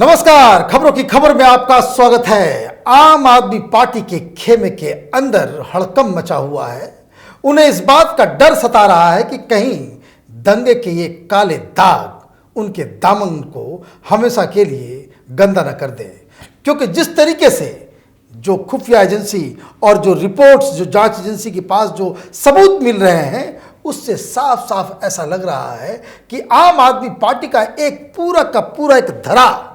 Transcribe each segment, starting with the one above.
नमस्कार, खबरों की खबर में आपका स्वागत है। आम आदमी पार्टी के खेमे के अंदर हड़कंप मचा हुआ है। उन्हें इस बात का डर सता रहा है कि कहीं दंगे के ये काले दाग उनके दामन को हमेशा के लिए गंदा न कर दे, क्योंकि जिस तरीके से जो खुफिया एजेंसी और जो रिपोर्ट्स जो जांच एजेंसी के पास जो सबूत मिल रहे हैं, उससे साफ साफ ऐसा लग रहा है कि आम आदमी पार्टी का एक पूरा का पूरा एक धड़ा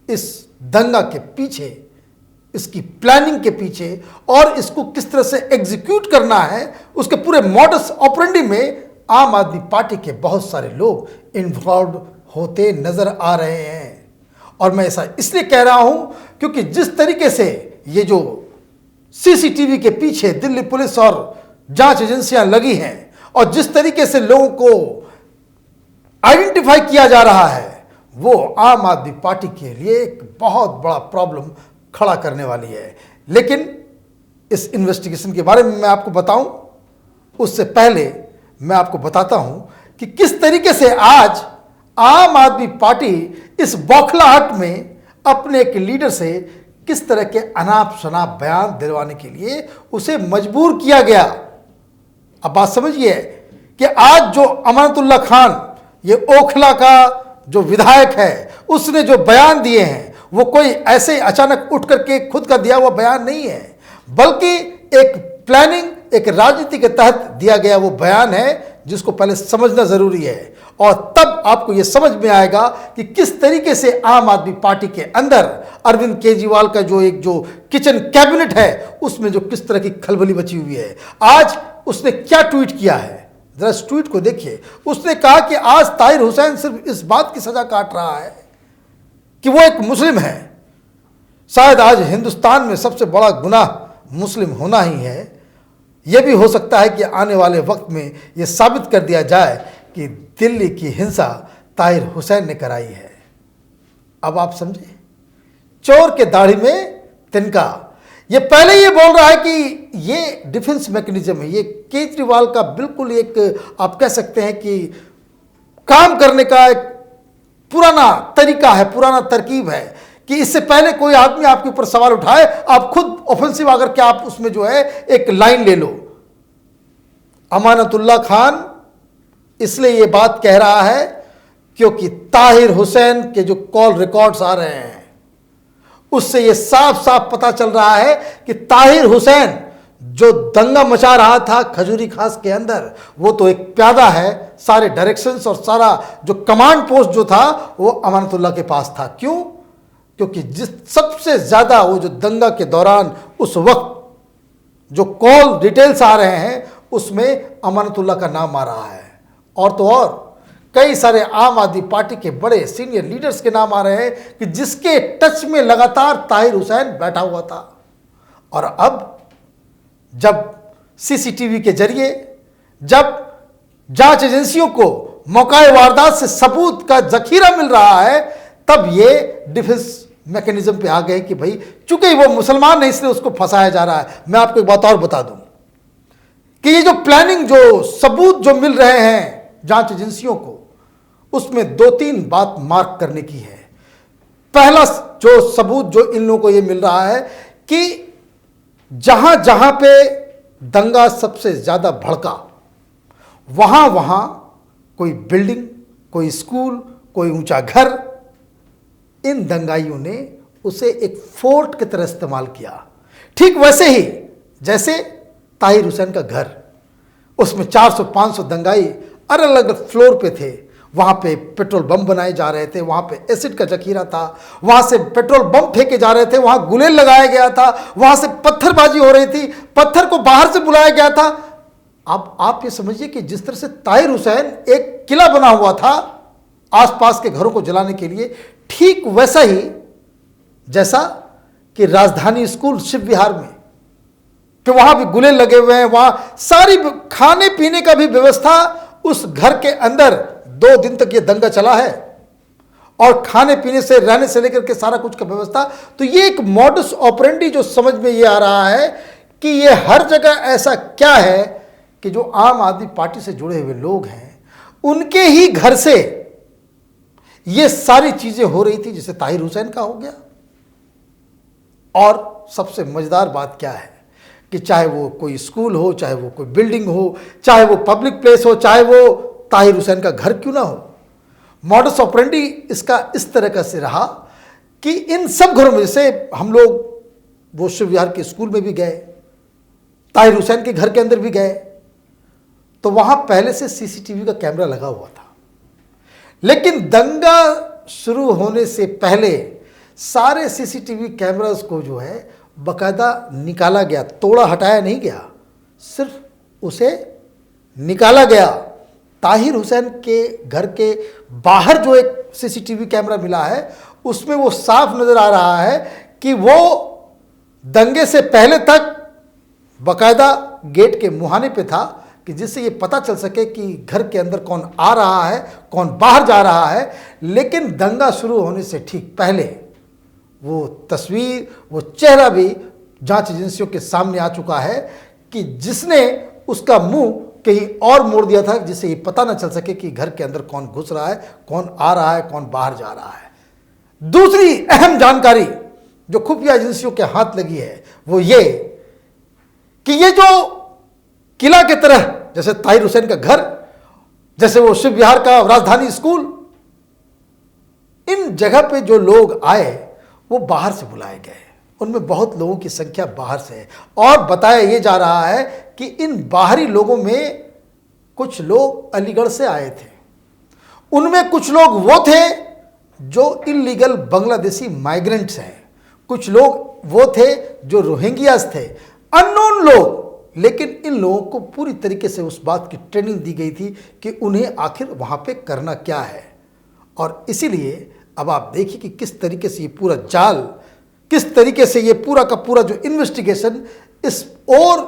इस दंगा के पीछे, इसकी प्लानिंग के पीछे और इसको किस तरह से एग्जीक्यूट करना है, उसके पूरे मॉडस ऑपरेंडी में आम आदमी पार्टी के बहुत सारे लोग इन्वॉल्व होते नजर आ रहे हैं। और मैं ऐसा इसलिए कह रहा हूं क्योंकि जिस तरीके से ये जो सीसीटीवी के पीछे दिल्ली पुलिस और जांच एजेंसियां लगी हैं और जिस तरीके से लोगों को आइडेंटिफाई किया जा रहा है, वो आम आदमी पार्टी के लिए एक बहुत बड़ा प्रॉब्लम खड़ा करने वाली है। लेकिन इस इन्वेस्टिगेशन के बारे में मैं आपको बताऊं, उससे पहले मैं आपको बताता हूं कि किस तरीके से आज आम आदमी पार्टी इस बौखलाहट में अपने एक लीडर से किस तरह के अनाप शनाप बयान दिलवाने के लिए उसे मजबूर किया गया। अब बात समझिए कि आज जो अमानतुल्लाह खान, ये ओखला का जो विधायक है, उसने जो बयान दिए हैं वो कोई ऐसे अचानक उठ करके खुद का दिया हुआ बयान नहीं है, बल्कि एक प्लानिंग, एक राजनीति के तहत दिया गया वो बयान है, जिसको पहले समझना जरूरी है। और तब आपको ये समझ में आएगा कि किस तरीके से आम आदमी पार्टी के अंदर अरविंद केजरीवाल का जो किचन कैबिनेट है, उसमें जो किस तरह की खलबली मची हुई है। आज उसने क्या ट्वीट किया है, जरा इस ट्वीट को देखिए। उसने कहा कि आज ताहिर हुसैन सिर्फ इस बात की सजा काट रहा है कि वो एक मुस्लिम है। शायद आज हिंदुस्तान में सबसे बड़ा गुनाह मुस्लिम होना ही है। यह भी हो सकता है कि आने वाले वक्त में यह साबित कर दिया जाए कि दिल्ली की हिंसा ताहिर हुसैन ने कराई है। अब आप समझे, चोर के दाढ़ी में तिनका। ये पहले ये बोल रहा है कि ये डिफेंस मैकेनिज्म है, ये केजरीवाल का बिल्कुल एक आप कह सकते हैं कि काम करने का एक पुराना तरीका है, पुराना तरकीब है कि इससे पहले कोई आदमी आपके ऊपर सवाल उठाए, आप खुद ऑफेंसिव आकर के आप उसमें जो है एक लाइन ले लो। अमानतुल्लाह खान इसलिए ये बात कह रहा है क्योंकि ताहिर हुसैन के जो कॉल रिकॉर्ड्स आ रहे हैं, उससे यह साफ साफ पता चल रहा है कि ताहिर हुसैन जो दंगा मचा रहा था खजूरी खास के अंदर, वो तो एक प्यादा है। सारे डायरेक्शंस और सारा जो कमांड पोस्ट जो था वो अमानतुल्लाह के पास था। क्यों? क्योंकि जिस सबसे ज्यादा वो जो दंगा के दौरान उस वक्त जो कॉल डिटेल्स आ रहे हैं, उसमें अमानतुल्लाह का नाम आ रहा है। और तो और कई सारे आम आदमी पार्टी के बड़े सीनियर लीडर्स के नाम आ रहे हैं कि जिसके टच में लगातार ताहिर हुसैन बैठा हुआ था। और अब जब सीसीटीवी के जरिए, जब जांच एजेंसियों को मौकाए वारदात से सबूत का जखीरा मिल रहा है, तब ये डिफेंस मैकेनिज्म पे आ गए कि भाई चूंकि वो मुसलमान है इसलिए उसको फंसाया जा रहा है। मैं आपको एक बात और बता दूं कि ये जो प्लानिंग, जो सबूत जो मिल रहे हैं जांच एजेंसियों को, उसमें दो तीन बात मार्क करने की है। पहला जो सबूत जो इन लोगों को ये मिल रहा है कि जहां जहां पे दंगा सबसे ज्यादा भड़का, वहां वहां कोई बिल्डिंग, कोई स्कूल, कोई ऊंचा घर, इन दंगाइयों ने उसे एक फोर्ट की तरह इस्तेमाल किया। ठीक वैसे ही जैसे ताहिर हुसैन का घर, उसमें 400-500 दंगाई अलग अलग फ्लोर पे थे। वहां पे पेट्रोल बम बनाए जा रहे थे, वहां पे एसिड का जखीरा था, वहां से पेट्रोल बम फेंके जा रहे थे, वहां गुलेल लगाया गया था, वहां से पत्थरबाजी हो रही थी, पत्थर को बाहर से बुलाया गया था। अब आप ये समझिए कि जिस तरह से ताहिर हुसैन एक किला बना हुआ था आसपास के घरों को जलाने के लिए, ठीक वैसा ही जैसा कि राजधानी स्कूल शिव विहार में, कि वहां भी गुलेल लगे हुए हैं, वहां सारी खाने पीने का भी व्यवस्था उस घर के अंदर 2 दिन तक ये दंगा चला है, और खाने पीने से, रहने से लेकर के सारा कुछ का व्यवस्था। तो ये एक मॉडस ऑपरेंडी जो समझ में ये आ रहा है कि ये हर जगह ऐसा क्या है कि जो आम आदमी पार्टी से जुड़े हुए लोग हैं, उनके ही घर से ये सारी चीजें हो रही थी, जैसे ताहिर हुसैन का हो गया। और सबसे मजेदार बात क्या है कि चाहे वो कोई स्कूल हो, चाहे वो कोई बिल्डिंग हो, चाहे वो पब्लिक प्लेस हो, चाहे वो ताहिर हुसैन का घर क्यों ना हो, मॉडस ऑपरेंडी इसका इस तरह का से रहा कि इन सब घरों में, जैसे हम लोग वो शिव विहार के स्कूल में भी गए, ताहिर हुसैन के घर के अंदर भी गए, तो वहां पहले से सीसीटीवी का कैमरा लगा हुआ था। लेकिन दंगा शुरू होने से पहले सारे सीसीटीवी कैमरास को जो है बकायदा निकाला गया, तोड़ा हटाया नहीं गया, सिर्फ उसे निकाला गया। ताहिर हुसैन के घर के बाहर जो एक सीसीटीवी कैमरा मिला है, उसमें वो साफ नजर आ रहा है कि वो दंगे से पहले तक बकायदा गेट के मुहाने पे था, कि जिससे ये पता चल सके कि घर के अंदर कौन आ रहा है, कौन बाहर जा रहा है। लेकिन दंगा शुरू होने से ठीक पहले वो तस्वीर, वो चेहरा भी जांच एजेंसियों के सामने आ चुका है कि जिसने उसका मुंह कहीं और मोड़ दिया था, जिससे ये पता ना चल सके कि घर के अंदर कौन घुस रहा है, कौन आ रहा है, कौन बाहर जा रहा है। दूसरी अहम जानकारी जो खुफिया एजेंसियों के हाथ लगी है वो ये कि ये जो किला की तरह, जैसे ताहिर हुसैन का घर, जैसे वो शिव विहार का राजधानी स्कूल, इन जगह पे जो लोग आए वो बाहर से बुलाए गए। उनमें बहुत लोगों की संख्या बाहर से है, और बताया ये जा रहा है कि इन बाहरी लोगों में कुछ लोग अलीगढ़ से आए थे, उनमें कुछ लोग वो थे जो इलीगल बांग्लादेशी माइग्रेंट्स हैं, कुछ लोग वो थे जो रोहिंग्यास थे, अननोन लोग। लेकिन इन लोगों को पूरी तरीके से उस बात की ट्रेनिंग दी गई थी कि उन्हें आखिर वहां पे करना क्या है। और इसीलिए अब आप देखिए कि किस तरीके से ये पूरा जाल, किस तरीके से ये पूरा का पूरा जो इन्वेस्टिगेशन इस ओर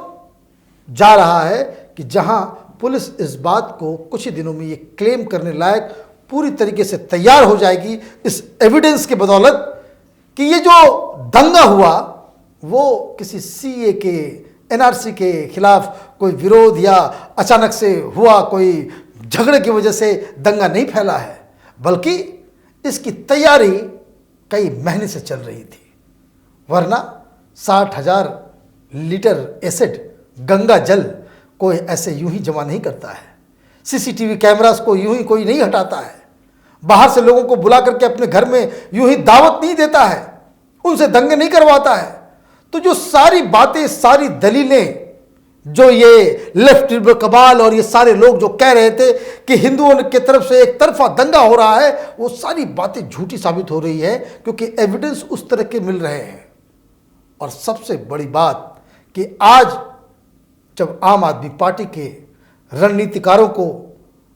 जा रहा है कि जहां पुलिस इस बात को कुछ ही दिनों में ये क्लेम करने लायक पूरी तरीके से तैयार हो जाएगी इस एविडेंस के बदौलत कि ये जो दंगा हुआ वो किसी सीए के, एनआरसी के खिलाफ कोई विरोध या अचानक से हुआ कोई झगड़े की वजह से दंगा नहीं फैला है, बल्कि इसकी तैयारी कई महीने से चल रही थी। वरना 60,000 लीटर एसिड गंगा जल कोई ऐसे यूं ही जमा नहीं करता है, सीसीटीवी कैमरास को यूं ही कोई नहीं हटाता है, बाहर से लोगों को बुला करके अपने घर में यूं ही दावत नहीं देता है, उनसे दंगे नहीं करवाता है। तो जो सारी बातें, सारी दलीलें जो ये लेफ्ट कबाल और ये सारे लोग जो कह रहे थे कि हिंदुओं की तरफ से एक तरफा दंगा हो रहा है, वो सारी बातें झूठी साबित हो रही है, क्योंकि एविडेंस उस तरह के मिल रहे हैं। और सबसे बड़ी बात कि आज जब आम आदमी पार्टी के रणनीतिकारों को,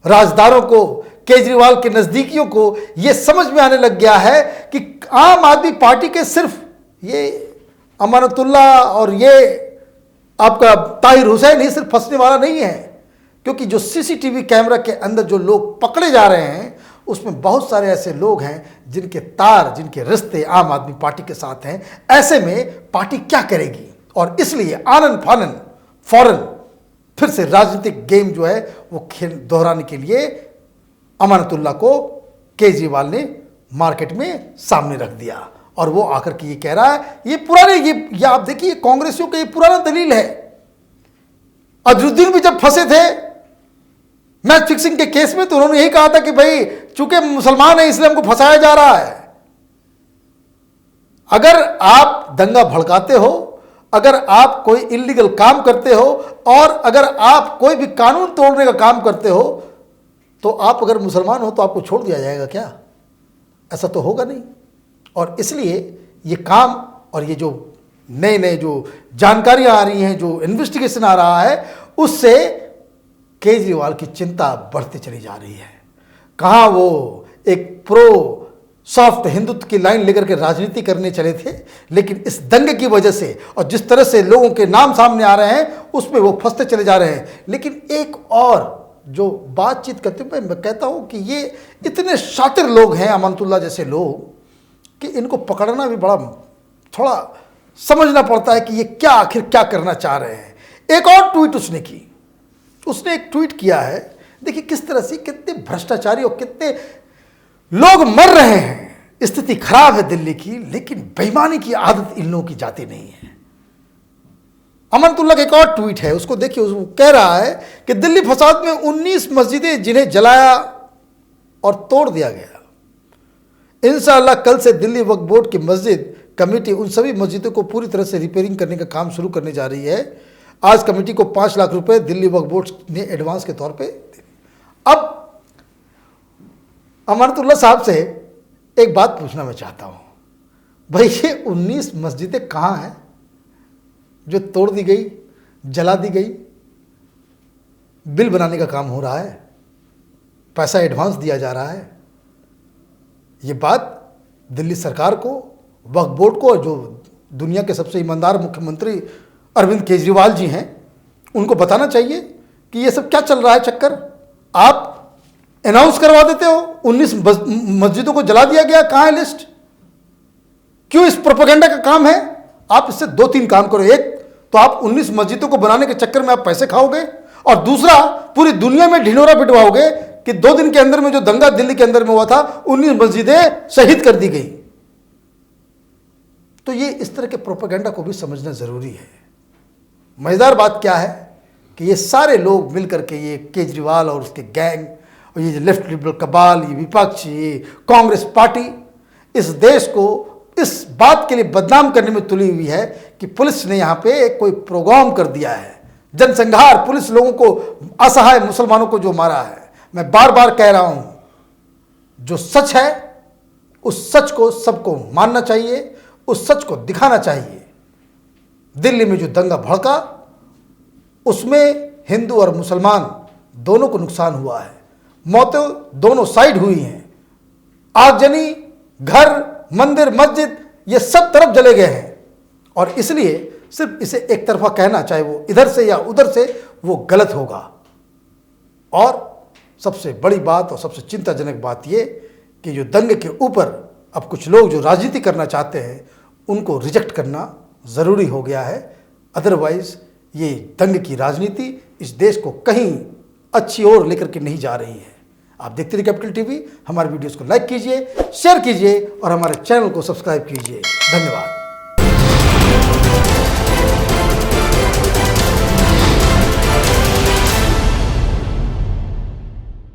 राजदारों को, केजरीवाल के नजदीकियों को यह समझ में आने लग गया है कि आम आदमी पार्टी के सिर्फ ये अमानतुल्ला और ये आपका ताहिर हुसैन ही सिर्फ फंसने वाला नहीं है, क्योंकि जो सीसीटीवी कैमरा के अंदर जो लोग पकड़े जा रहे हैं उसमें बहुत सारे ऐसे लोग हैं जिनके तार, जिनके रिश्ते आम आदमी पार्टी के साथ हैं। ऐसे में पार्टी क्या करेगी? और इसलिए आनन फानन फौरन फिर से राजनीतिक गेम जो है वो खेल दोहराने के लिए अमानतुल्ला को केजरीवाल ने मार्केट में सामने रख दिया। और वो आकर के ये कह रहा है, ये पुराने, ये आप देखिए कांग्रेसियों का ये पुराना दलील है। अजरुद्दीन भी जब फंसे थे मैच फिक्सिंग के केस में, तो उन्होंने यही कहा था कि भाई चूंकि मुसलमान है इसलिए हमको फंसाया जा रहा है। अगर आप दंगा भड़काते हो, अगर आप कोई इलीगल काम करते हो, और अगर आप कोई भी कानून तोड़ने का काम करते हो, तो आप अगर मुसलमान हो तो आपको छोड़ दिया जाएगा क्या? ऐसा तो होगा नहीं। और इसलिए ये काम और ये जो नए नए जो जानकारियां आ रही हैं, जो इन्वेस्टिगेशन आ रहा है, उससे केजरीवाल की चिंता बढ़ती चली जा रही है। कहाँ वो एक प्रो सॉफ्ट हिंदुत्व की लाइन लेकर के राजनीति करने चले थे, लेकिन इस दंगे की वजह से और जिस तरह से लोगों के नाम सामने आ रहे हैं उसमें वो फंसते चले जा रहे हैं। लेकिन एक और जो बातचीत करते हुए मैं कहता हूं कि ये इतने शातिर लोग हैं, अमानतुल्ला जैसे लोग, कि इनको पकड़ना भी बड़ा थोड़ा समझना पड़ता है कि ये क्या आखिर क्या करना चाह रहे हैं। एक और ट्वीट उसने एक ट्वीट किया है, देखिए किस तरह से कितने भ्रष्टाचारी और कितने लोग मर रहे हैं, स्थिति खराब है दिल्ली की, लेकिन बेईमानी की आदत इन लोगों की जाती नहीं है। अमानतुल्लाह का एक और ट्वीट है, उसको देखिए। वो कह रहा है कि दिल्ली फसाद में 19 मस्जिदें जिन्हें जलाया और तोड़ दिया गया। इंशाअल्लाह कल से दिल्ली वक्फ बोर्ड की मस्जिद कमेटी उन सभी मस्जिदों को पूरी तरह से रिपेयरिंग करने का काम शुरू करने जा रही है। आज कमेटी को 5 लाख रुपए दिल्ली वक्फ बोर्ड ने एडवांस के तौर पे दे। अब अमानतुल्लाह साहब से एक बात पूछना मैं चाहता हूं, भाई ये 19 मस्जिदें कहां हैं जो तोड़ दी गई, जला दी गई? बिल बनाने का काम हो रहा है, पैसा एडवांस दिया जा रहा है। ये बात दिल्ली सरकार को, वक्फ बोर्ड को, और जो दुनिया के सबसे ईमानदार मुख्यमंत्री अरविंद केजरीवाल जी हैं, उनको बताना चाहिए कि ये सब क्या चल रहा है चक्कर। आप अनाउंस करवा देते हो 19 मस्जिदों को जला दिया गया, कहां है लिस्ट? क्यों इस प्रोपेगेंडा का काम है? आप इससे 2-3 काम करो। एक तो आप 19 मस्जिदों को बनाने के चक्कर में आप पैसे खाओगे, और दूसरा पूरी दुनिया में ढिंढोरा पिटवाओगे कि 2 दिन के अंदर में जो दंगा दिल्ली के अंदर में हुआ था, 19 मस्जिदें शहीद कर दी गई। तो ये इस तरह के प्रोपेगेंडा को भी समझना जरूरी है। मजेदार बात क्या है कि ये सारे लोग मिलकर के, ये केजरीवाल और उसके गैंग, और ये लेफ्ट लिबरल कबाल, ये विपक्ष, ये कांग्रेस पार्टी, इस देश को इस बात के लिए बदनाम करने में तुली हुई है कि पुलिस ने यहाँ पे कोई प्रोग्राम कर दिया है, जनसंहार, पुलिस लोगों को, असहाय मुसलमानों को जो मारा है। मैं बार बार कह रहा हूं, जो सच है उस सच को सबको मानना चाहिए, उस सच को दिखाना चाहिए। दिल्ली में जो दंगा भड़का, उसमें हिंदू और मुसलमान दोनों को नुकसान हुआ है, मौतें दोनों साइड हुई हैं, आगजनी, घर, मंदिर, मस्जिद, ये सब तरफ जले गए हैं। और इसलिए सिर्फ इसे एक तरफा कहना, चाहे वो इधर से या उधर से, वो गलत होगा। और सबसे बड़ी बात और सबसे चिंताजनक बात ये कि जो दंगे के ऊपर अब कुछ लोग जो राजनीति करना चाहते हैं, उनको रिजेक्ट करना ज़रूरी हो गया है। अदरवाइज ये दंगे की राजनीति इस देश को कहीं अच्छी ओर लेकर के नहीं जा रही है। आप देखते रहिए कैपिटल टीवी। हमारे वीडियोस को लाइक कीजिए, शेयर कीजिए और हमारे चैनल को सब्सक्राइब कीजिए। धन्यवाद।